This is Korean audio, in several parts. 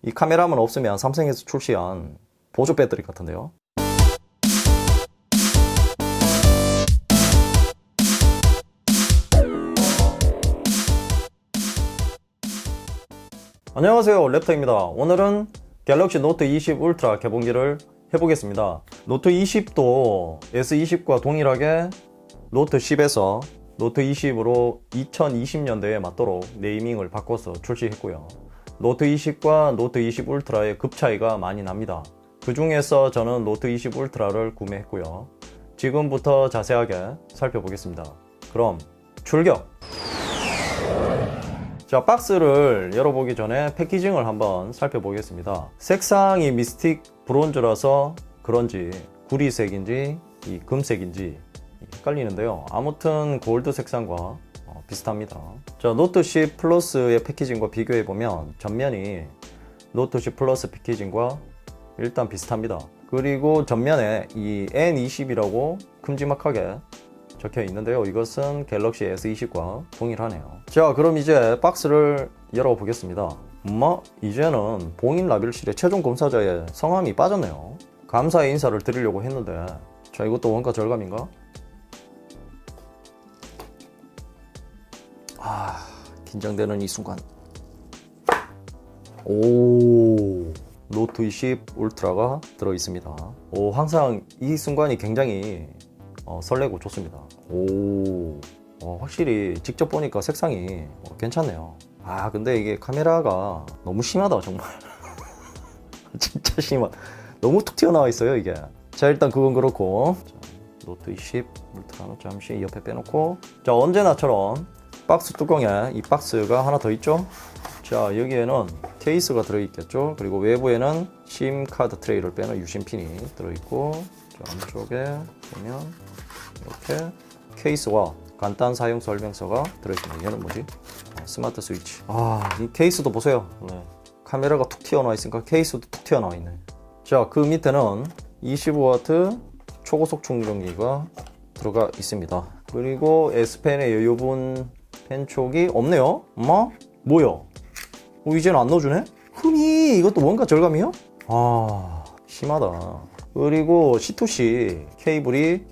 이 카메라만 없으면 삼성에서 출시한 보조 배터리 같은데요. 안녕하세요, 랩터입니다. 오늘은 갤럭시 노트 20 울트라 개봉기를 해보겠습니다. 노트 20도 S20과 동일하게 노트 10에서 노트 20으로 2020년대에 맞도록 네이밍을 바꿔서 출시했고요. 노트 20과 노트 20 울트라의 급 차이가 많이 납니다. 그 중에서 저는 노트 20 울트라를 구매했고요. 지금부터 자세하게 살펴보겠습니다. 그럼 출격! 자, 박스를 열어보기 전에 패키징을 한번 살펴보겠습니다. 색상이 미스틱 브론즈라서 그런지 구리색인지 이 금색인지 헷갈리는데요. 아무튼 골드 색상과 비슷합니다. 자, 노트 10 플러스의 패키징과 비교해보면 전면이 노트 10 플러스 패키징과 일단 비슷합니다. 그리고 전면에 이 N20이라고 큼지막하게 적혀 있는데요. 이것은 갤럭시 S20과 동일하네요. 자, 그럼 이제 박스를 열어보겠습니다. 이제는 봉인 라벨실의 최종 검사자의 성함이 빠졌네요. 감사의 인사를 드리려고 했는데, 자, 이것도 원가 절감인가? 긴장되는 이 순간. 오, 노트 20 울트라가 들어있습니다. 항상 이 순간이 굉장히 설레고 좋습니다. 확실히 직접 보니까 색상이 괜찮네요. 근데 이게 카메라가 너무 심하다, 정말. 진짜 심하다. 너무 툭 튀어나와 있어요, 이게. 자, 일단 그건 그렇고. 자, 노트 20 울트라는 잠시 옆에 빼놓고. 자, 언제나처럼 박스 뚜껑에 이 박스가 하나 더 있죠. 자, 여기에는 케이스가 들어있겠죠. 그리고 외부에는 심카드 트레이를 빼는 유심핀이 들어있고, 자, 안쪽에 보면 이렇게 케이스와 간단 사용 설명서가 들어있습니다. 얘는 뭐지? 스마트 스위치. 이 케이스도 보세요. 네. 카메라가 툭 튀어나와 있으니까 케이스도 툭 튀어나와 있네. 자, 그 밑에는 25W 초고속 충전기가 들어가 있습니다. 그리고 S펜의 여유분 펜촉이 없네요. 뭐야? 이제는 안 넣어주네? 흠이 이것도 뭔가 절감이요? 심하다. 그리고 C2C 케이블이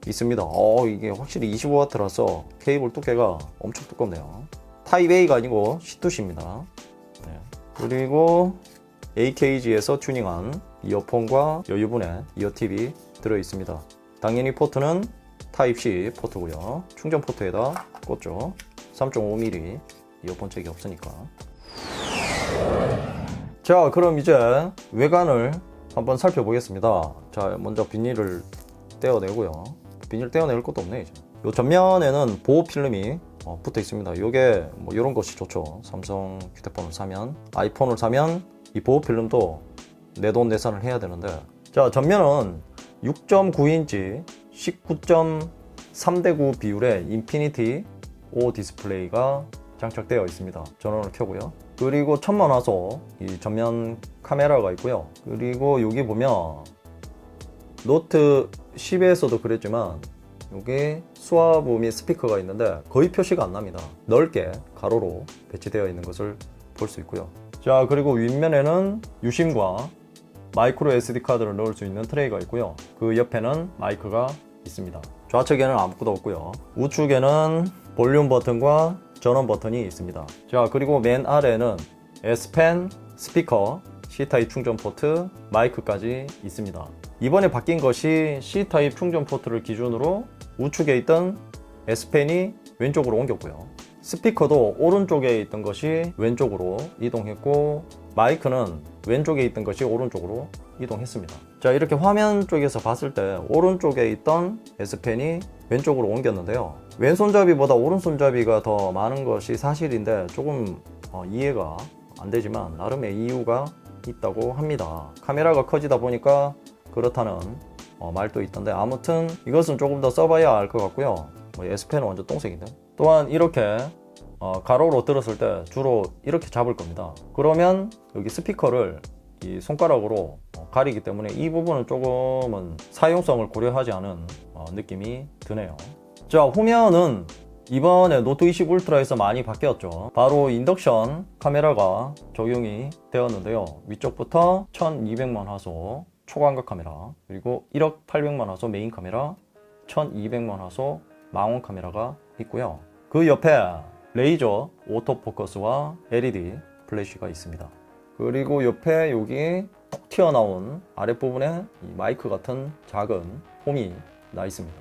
있습니다. 이게 확실히 25W라서 케이블 두께가 엄청 두껍네요. 타입 A가 아니고 C2C입니다. 네. 그리고 AKG에서 튜닝한 이어폰과 여유분의 이어팁이 들어있습니다. 당연히 포트는 타입 C 포트고요. 충전 포트에다 꽂죠. 3.5mm 이어폰 잭이 없으니까. 자, 그럼 이제 외관을 한번 살펴보겠습니다. 자, 먼저 비닐을 떼어내고요. 비닐 떼어낼 것도 없네, 이제. 요 전면에는 보호 필름이 붙어 있습니다. 요게 이런 것이 좋죠. 삼성 휴대폰을 사면, 아이폰을 사면 이 보호 필름도 내돈내산을 해야 되는데. 자, 전면은 6.9인치 19.3:9 비율의 인피니티 O 디스플레이가 장착되어 있습니다. 전원을 켜고요. 그리고 천만 화소 이 전면 카메라가 있고요. 그리고 여기 보면 노트 10에서도 그랬지만 여기 수화부 및 스피커가 있는데 거의 표시가 안 납니다. 넓게 가로로 배치되어 있는 것을 볼 수 있고요. 자, 그리고 윗면에는 유심과 마이크로 SD 카드를 넣을 수 있는 트레이가 있고요. 그 옆에는 마이크가 있습니다. 좌측에는 아무것도 없고요. 우측에는 볼륨 버튼과 전원 버튼이 있습니다. 자, 그리고 맨 아래는 S펜, 스피커, C타입 충전 포트, 마이크까지 있습니다. 이번에 바뀐 것이 C타입 충전 포트를 기준으로 우측에 있던 S펜이 왼쪽으로 옮겼고요. 스피커도 오른쪽에 있던 것이 왼쪽으로 이동했고, 마이크는 왼쪽에 있던 것이 오른쪽으로 이동했습니다. 자, 이렇게 화면 쪽에서 봤을 때 오른쪽에 있던 S펜이 왼쪽으로 옮겼는데요. 왼손잡이보다 오른손잡이가 더 많은 것이 사실인데 조금 이해가 안 되지만 나름의 이유가 있다고 합니다. 카메라가 커지다 보니까 그렇다는 말도 있던데, 아무튼 이것은 조금 더 써봐야 알 것 같고요. S펜은 완전 똥색인데. 또한 이렇게 가로로 들었을 때 주로 이렇게 잡을 겁니다. 그러면 여기 스피커를 이 손가락으로 가리기 때문에 이 부분은 조금은 사용성을 고려하지 않은 느낌이 드네요. 자, 후면은 이번에 노트 20 울트라에서 많이 바뀌었죠. 바로 인덕션 카메라가 적용이 되었는데요. 위쪽부터 1200만 화소 초광각 카메라, 그리고 1억 800만 화소 메인 카메라, 1200만 화소 망원 카메라가 있고요. 그 옆에 레이저 오토포커스와 LED 플래시가 있습니다. 그리고 옆에 여기 톡 튀어나온 아랫부분에 이 마이크 같은 작은 홈이 나 있습니다.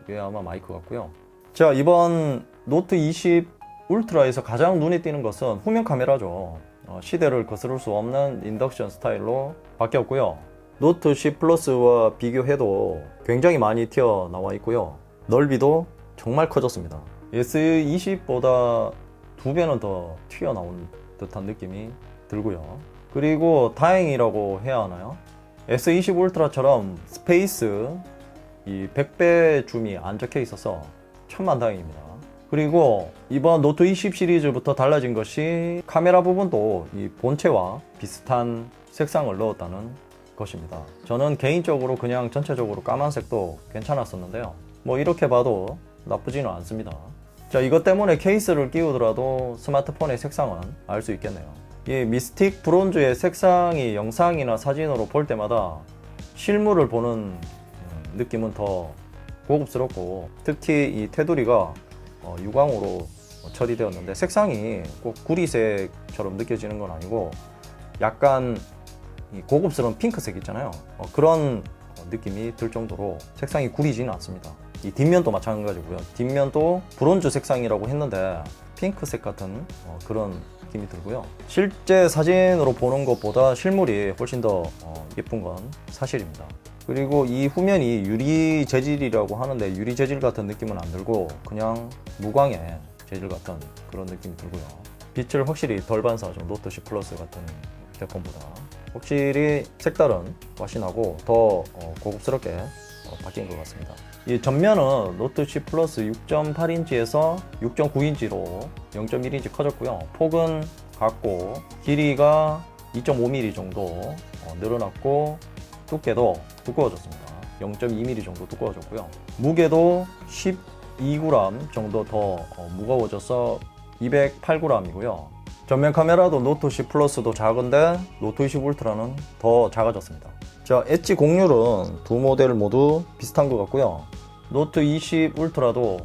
이게 아마 마이크 같고요. 자, 이번 노트 20 울트라에서 가장 눈에 띄는 것은 후면 카메라죠. 시대를 거스를 수 없는 인덕션 스타일로 바뀌었고요. 노트 10 플러스와 비교해도 굉장히 많이 튀어나와 있고요. 넓이도 정말 커졌습니다. S20보다 2배는 더 튀어나온 듯한 느낌이 들고요. 그리고 다행이라고 해야 하나요? S20 울트라처럼 스페이스 이 100배 줌이 안 적혀 있어서 천만다행입니다. 그리고 이번 노트 20 시리즈부터 달라진 것이 카메라 부분도 이 본체와 비슷한 색상을 넣었다는 것입니다. 저는 개인적으로 그냥 전체적으로 까만색도 괜찮았었는데요. 뭐 이렇게 봐도 나쁘지는 않습니다. 자, 이것 때문에 케이스를 끼우더라도 스마트폰의 색상은 알 수 있겠네요. 이 미스틱 브론즈의 색상이 영상이나 사진으로 볼 때마다 실물을 보는 느낌은 더 고급스럽고, 특히 이 테두리가 유광으로 처리되었는데 색상이 꼭 구리색처럼 느껴지는 건 아니고 약간 이 고급스러운 핑크색 있잖아요. 그런 느낌이 들 정도로 색상이 구리지는 않습니다. 이 뒷면도 마찬가지고요. 뒷면도 브론즈 색상이라고 했는데 핑크색 같은 그런 느낌이 들고요. 실제 사진으로 보는 것보다 실물이 훨씬 더 예쁜 건 사실입니다. 그리고 이 후면이 유리 재질이라고 하는데 유리 재질 같은 느낌은 안 들고 그냥 무광의 재질 같은 그런 느낌이 들고요. 빛을 확실히 덜 반사하죠. 노트 10 플러스 같은 제품보다 확실히 색다른 맛이 나고 더 고급스럽게 바뀐 것 같습니다. 이 전면은 노트 10 플러스 6.8인치에서 6.9인치로 0.1인치 커졌고요. 폭은 같고 길이가 2.5mm 정도 늘어났고 두께도 두꺼워졌습니다. 0.2mm 정도 두꺼워졌고요. 무게도 12g 정도 더 무거워져서 208g이고요. 전면 카메라도 노트 10 플러스도 작은데 노트 20 울트라는 더 작아졌습니다. 자, 엣지 곡률은 두 모델 모두 비슷한 것 같고요. 노트 20 울트라도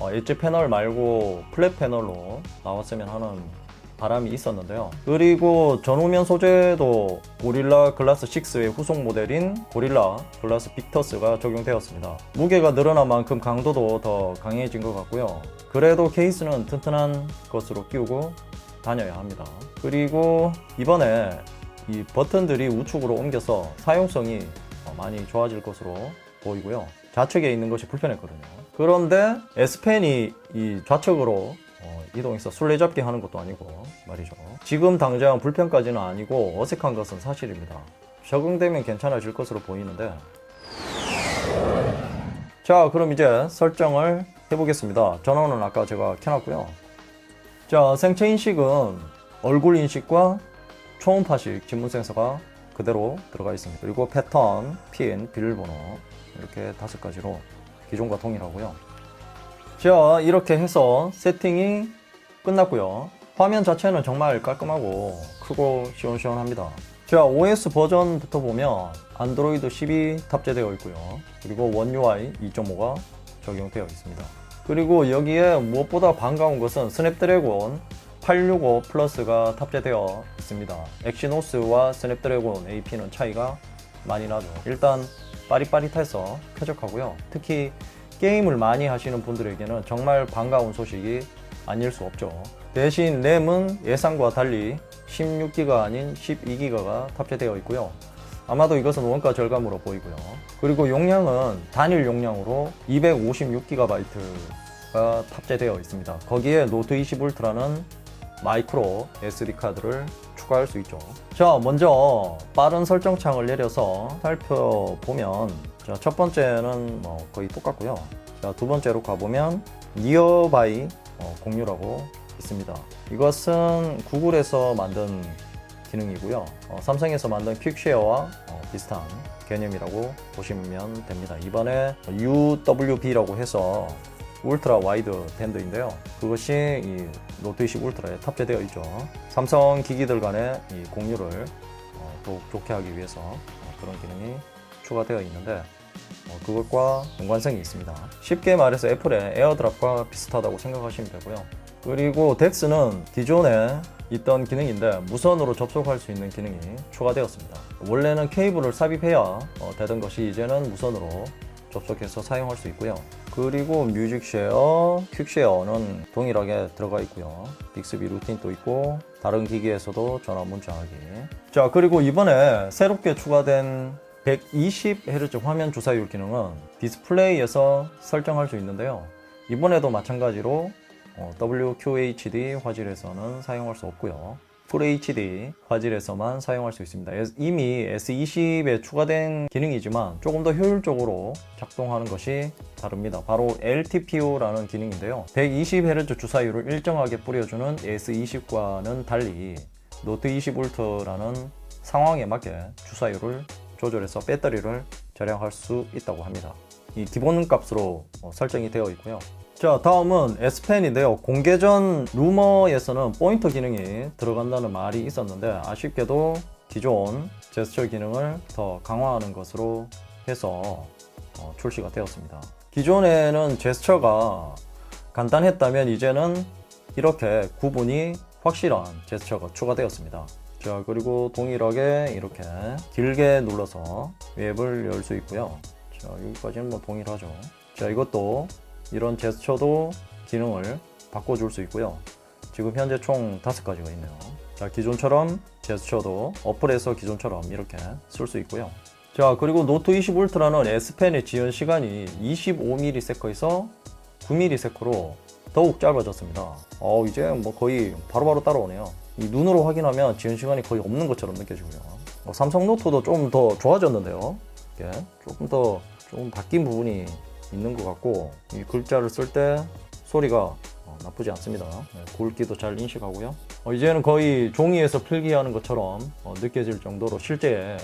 엣지 패널 말고 플랫 패널로 나왔으면 하는 바람이 있었는데요. 그리고 전후면 소재도 고릴라 글라스 6의 후속 모델인 고릴라 글라스 빅터스가 적용되었습니다. 무게가 늘어난 만큼 강도도 더 강해진 것 같고요. 그래도 케이스는 튼튼한 것으로 끼우고 다녀야 합니다. 그리고 이번에 이 버튼들이 우측으로 옮겨서 사용성이 많이 좋아질 것으로 보이고요. 좌측에 있는 것이 불편했거든요. 그런데 S펜이 이 좌측으로 이동해서 술래잡기 하는 것도 아니고 말이죠. 지금 당장 불편까지는 아니고 어색한 것은 사실입니다. 적응되면 괜찮아질 것으로 보이는데, 자, 그럼 이제 설정을 해보겠습니다. 전원은 아까 제가 켜놨고요. 자, 생체 인식은 얼굴 인식과 초음파식 진문 센서가 그대로 들어가 있습니다. 그리고 패턴, 핀, 비밀번호 이렇게 5가지로 기존과 동일하고요. 자, 이렇게 해서 세팅이 끝났고요. 화면 자체는 정말 깔끔하고 크고 시원시원합니다. 자, OS 버전부터 보면 안드로이드 10이 탑재되어 있고요. 그리고 원 UI 2.5가 적용되어 있습니다. 그리고 여기에 무엇보다 반가운 것은 스냅드래곤 865 플러스가 탑재되어 있습니다. 엑시노스와 스냅드래곤 AP는 차이가 많이 나죠. 일단 빠릿빠릿해서 쾌적하고요. 특히 게임을 많이 하시는 분들에게는 정말 반가운 소식이 아닐 수 없죠. 대신 램은 예상과 달리 16기가 아닌 12기가가 탑재되어 있고요. 아마도 이것은 원가 절감으로 보이고요. 그리고 용량은 단일 용량으로 256GB가 탑재되어 있습니다. 거기에 노트 20 울트라는 마이크로 SD카드를 추가할 수 있죠. 자, 먼저 빠른 설정창을 내려서 살펴보면, 자, 첫 번째는 거의 똑같고요. 자, 두 번째로 가보면 니어바이 공유라고 있습니다. 이것은 구글에서 만든 기능이고요. 삼성에서 만든 퀵쉐어와 비슷한 개념이라고 보시면 됩니다. 이번에 UWB라고 해서 울트라 와이드 밴드인데요. 그것이 이 노트 20 울트라에 탑재되어 있죠. 삼성 기기들 간의 이 공유를 더욱 좋게 하기 위해서 그런 기능이 추가되어 있는데 그것과 연관성이 있습니다. 쉽게 말해서 애플의 에어드랍과 비슷하다고 생각하시면 되고요. 그리고 덱스는 기존에 있던 기능인데 무선으로 접속할 수 있는 기능이 추가되었습니다. 원래는 케이블을 삽입해야 되던 것이 이제는 무선으로 접속해서 사용할 수 있고요. 그리고 뮤직쉐어, 퀵쉐어는 동일하게 들어가 있고요. 빅스비 루틴도 있고 다른 기기에서도 전화 문자하기. 자, 그리고 이번에 새롭게 추가된 120Hz 화면 주사율 기능은 디스플레이에서 설정할 수 있는데요. 이번에도 마찬가지로 WQHD 화질에서는 사용할 수 없고요. FHD 화질에서만 사용할 수 있습니다. 이미 S20에 추가된 기능이지만 조금 더 효율적으로 작동하는 것이 다릅니다. 바로 LTPO라는 기능인데요. 120Hz 주사율을 일정하게 뿌려주는 S20과는 달리 노트 20 울트라는 상황에 맞게 주사율을 조절해서 배터리를 절약할 수 있다고 합니다. 이 기본 값으로 설정이 되어 있고요. 자, 다음은 S펜인데요. 공개 전 루머에서는 포인터 기능이 들어간다는 말이 있었는데 아쉽게도 기존 제스처 기능을 더 강화하는 것으로 해서 출시가 되었습니다. 기존에는 제스처가 간단했다면 이제는 이렇게 구분이 확실한 제스처가 추가되었습니다. 자, 그리고 동일하게 이렇게 길게 눌러서 웹을 열 수 있고요. 자, 여기까지는 뭐 동일하죠. 자, 이것도 이런 제스처도 기능을 바꿔줄 수 있고요. 지금 현재 총 5가지가 있네요. 자, 기존처럼 제스처도 어플에서 기존처럼 이렇게 쓸 수 있고요. 자, 그리고 노트 20 울트라는 S펜의 지연 시간이 25ms에서 9ms로 더욱 짧아졌습니다. 이제 뭐 거의 바로바로 따라오네요. 이 눈으로 확인하면 지연 시간이 거의 없는 것처럼 느껴지고요. 삼성 노트도 좀 더 좋아졌는데요. 이게 조금 바뀐 부분이 있는 것 같고, 이 글자를 쓸 때 소리가 나쁘지 않습니다. 굵기도 잘 인식하고요. 이제는 거의 종이에서 필기하는 것처럼 느껴질 정도로 실제에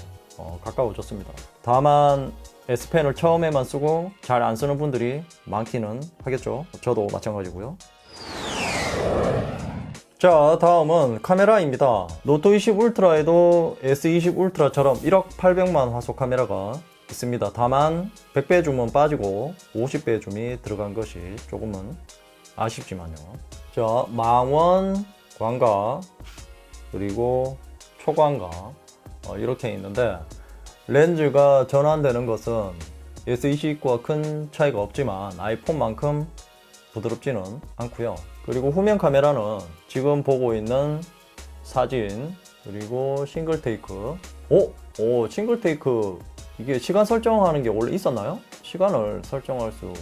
가까워졌습니다. 다만 S펜을 처음에만 쓰고 잘 안 쓰는 분들이 많기는 하겠죠. 저도 마찬가지고요. 자, 다음은 카메라입니다. 노트 20 울트라에도 S20 울트라처럼 1억 800만 화소 카메라가 있습니다. 다만 100배 줌은 빠지고 50배 줌이 들어간 것이 조금은 아쉽지만요. 자, 망원, 광각, 그리고 초광각 이렇게 있는데 렌즈가 전환되는 것은 S20과 큰 차이가 없지만 아이폰만큼 부드럽지는 않고요. 그리고 후면 카메라는 지금 보고 있는 사진, 그리고 싱글 테이크. 싱글 테이크, 이게 시간 설정하는 게 원래 있었나요? 시간을 설정할 수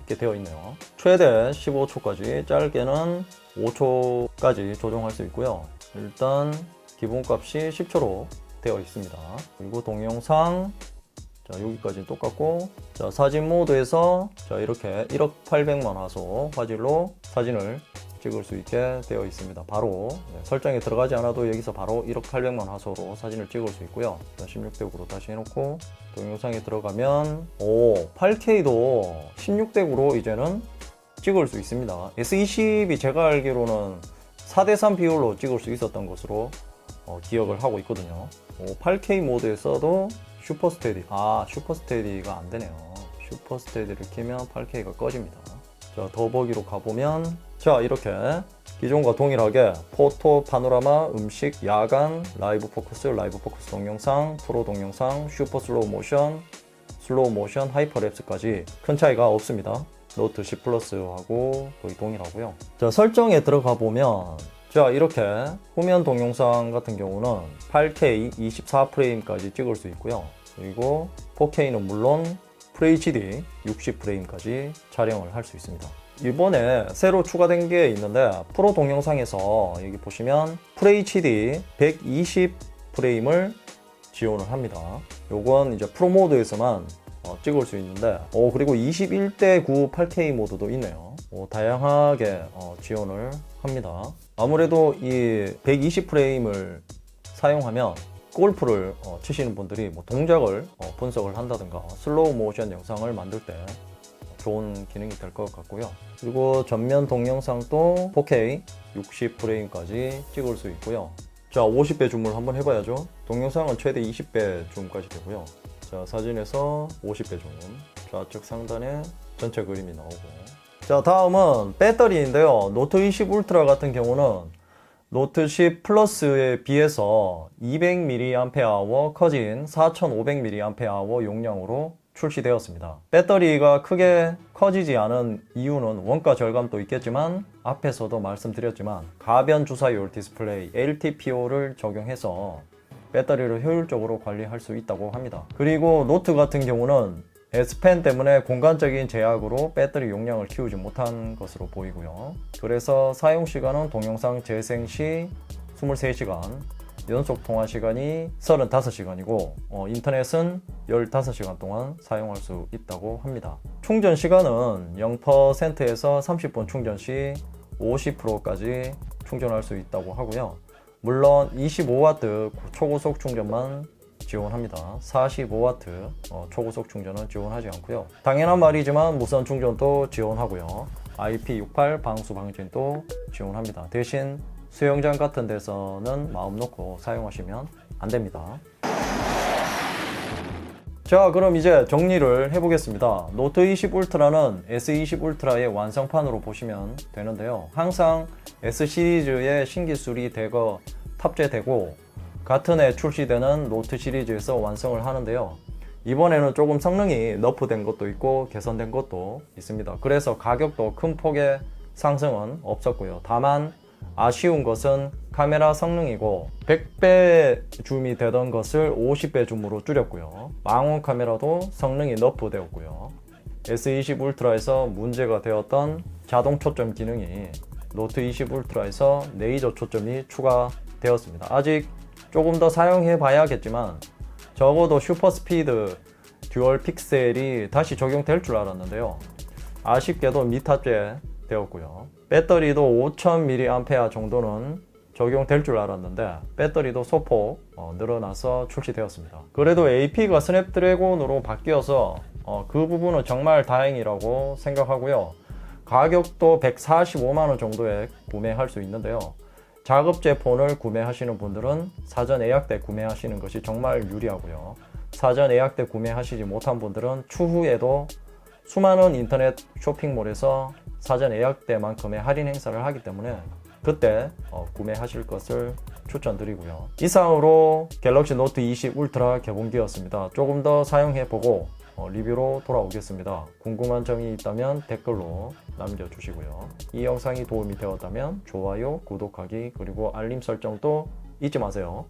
있게 되어 있네요. 최대 15초까지, 짧게는 5초까지 조정할 수 있고요. 일단 기본값이 10초로 되어 있습니다. 그리고 동영상, 자, 여기까지 똑같고, 자, 사진 모드에서 자, 이렇게 1억 800만 화소 화질로 사진을 찍을 수 있게 되어 있습니다. 바로 설정에 들어가지 않아도 여기서 바로 1억 800만 화소로 사진을 찍을 수 있고요. 16대구로 다시 해놓고 동영상에 들어가면 8K도 16대구로 이제는 찍을 수 있습니다. S20이 제가 알기로는 4:3 비율로 찍을 수 있었던 것으로 기억을 하고 있거든요. 8K 모드에서도 슈퍼스테디가 안 되네요. 슈퍼스테디를 키면 8K가 꺼집니다. 자, 더보기로 가보면, 자, 이렇게 기존과 동일하게 포토, 파노라마, 음식, 야간, 라이브 포커스 동영상, 프로 동영상, 슈퍼 슬로우 모션, 하이퍼랩스까지 큰 차이가 없습니다. 노트 10 플러스하고 거의 동일하고요. 자, 설정에 들어가 보면, 자, 이렇게 후면 동영상 같은 경우는 8K 24프레임까지 찍을 수 있고요. 그리고 4K는 물론 FHD 60프레임까지 촬영을 할 수 있습니다. 이번에 새로 추가된 게 있는데 프로 동영상에서 여기 보시면 FHD 120프레임을 지원을 합니다. 요건 이제 프로 모드에서만 찍을 수 있는데 그리고 21:9 8K 모드도 있네요. 다양하게 지원을 합니다. 아무래도 이 120프레임을 사용하면 골프를 치시는 분들이 동작을 분석을 한다든가 슬로우 모션 영상을 만들 때 좋은 기능이 될 것 같고요. 그리고 전면 동영상도 4K 60프레임까지 찍을 수 있고요. 자, 50배 줌을 한번 해봐야죠. 동영상은 최대 20배 줌까지 되고요. 자, 사진에서 50배 줌. 좌측 상단에 전체 그림이 나오고. 자, 다음은 배터리인데요. 노트 20 울트라 같은 경우는 노트 10 플러스에 비해서 200mAh 커진 4500mAh 용량으로 출시되었습니다. 배터리가 크게 커지지 않은 이유는 원가 절감도 있겠지만 앞에서도 말씀드렸지만 가변 주사율 디스플레이 LTPO를 적용해서 배터리를 효율적으로 관리할 수 있다고 합니다. 그리고 노트 같은 경우는 S펜 때문에 공간적인 제약으로 배터리 용량을 키우지 못한 것으로 보이고요. 그래서 사용시간은 동영상 재생 시 23시간, 연속 통화 시간이 35시간이고 인터넷은 15시간 동안 사용할 수 있다고 합니다. 충전 시간은 0%에서 30분 충전 시 50%까지 충전할 수 있다고 하고요. 물론 25W 초고속 충전만 지원합니다. 45W 초고속 충전은 지원하지 않고요. 당연한 말이지만 무선 충전도 지원하고요. IP68 방수 방진도 지원합니다. 대신 수영장 같은 데서는 마음 놓고 사용하시면 안 됩니다. 자, 그럼 이제 정리를 해보겠습니다. 노트 20 울트라는 S20 울트라의 완성판으로 보시면 되는데요. 항상 S 시리즈의 신기술이 대거 탑재되고 같은 해 출시되는 노트 시리즈에서 완성을 하는데요. 이번에는 조금 성능이 너프된 것도 있고 개선된 것도 있습니다. 그래서 가격도 큰 폭의 상승은 없었고요. 다만 아쉬운 것은 카메라 성능이고 100배 줌이 되던 것을 50배 줌으로 줄였고요. 망원 카메라도 성능이 너프되었고요. S20 울트라에서 문제가 되었던 자동 초점 기능이 노트 20 울트라에서 레이저 초점이 추가되었습니다. 아직 조금 더 사용해 봐야겠지만 적어도 슈퍼스피드 듀얼 픽셀이 다시 적용될 줄 알았는데요. 아쉽게도 미탑재 되었고요. 배터리도 5000mAh 정도는 적용될 줄 알았는데 배터리도 소폭 늘어나서 출시되었습니다. 그래도 AP가 스냅드래곤으로 바뀌어서 그 부분은 정말 다행이라고 생각하고요. 가격도 145만원 정도에 구매할 수 있는데요. 자급제 폰을 구매하시는 분들은 사전 예약 때 구매하시는 것이 정말 유리하고요. 사전 예약 때 구매하시지 못한 분들은 추후에도 수많은 인터넷 쇼핑몰에서 사전 예약 때만큼의 할인 행사를 하기 때문에 그때 구매하실 것을 추천드리고요. 이상으로 갤럭시 노트 20 울트라 개봉기였습니다. 조금 더 사용해보고 리뷰로 돌아오겠습니다. 궁금한 점이 있다면 댓글로 남겨주시고요. 이 영상이 도움이 되었다면 좋아요, 구독하기, 그리고 알림 설정도 잊지 마세요.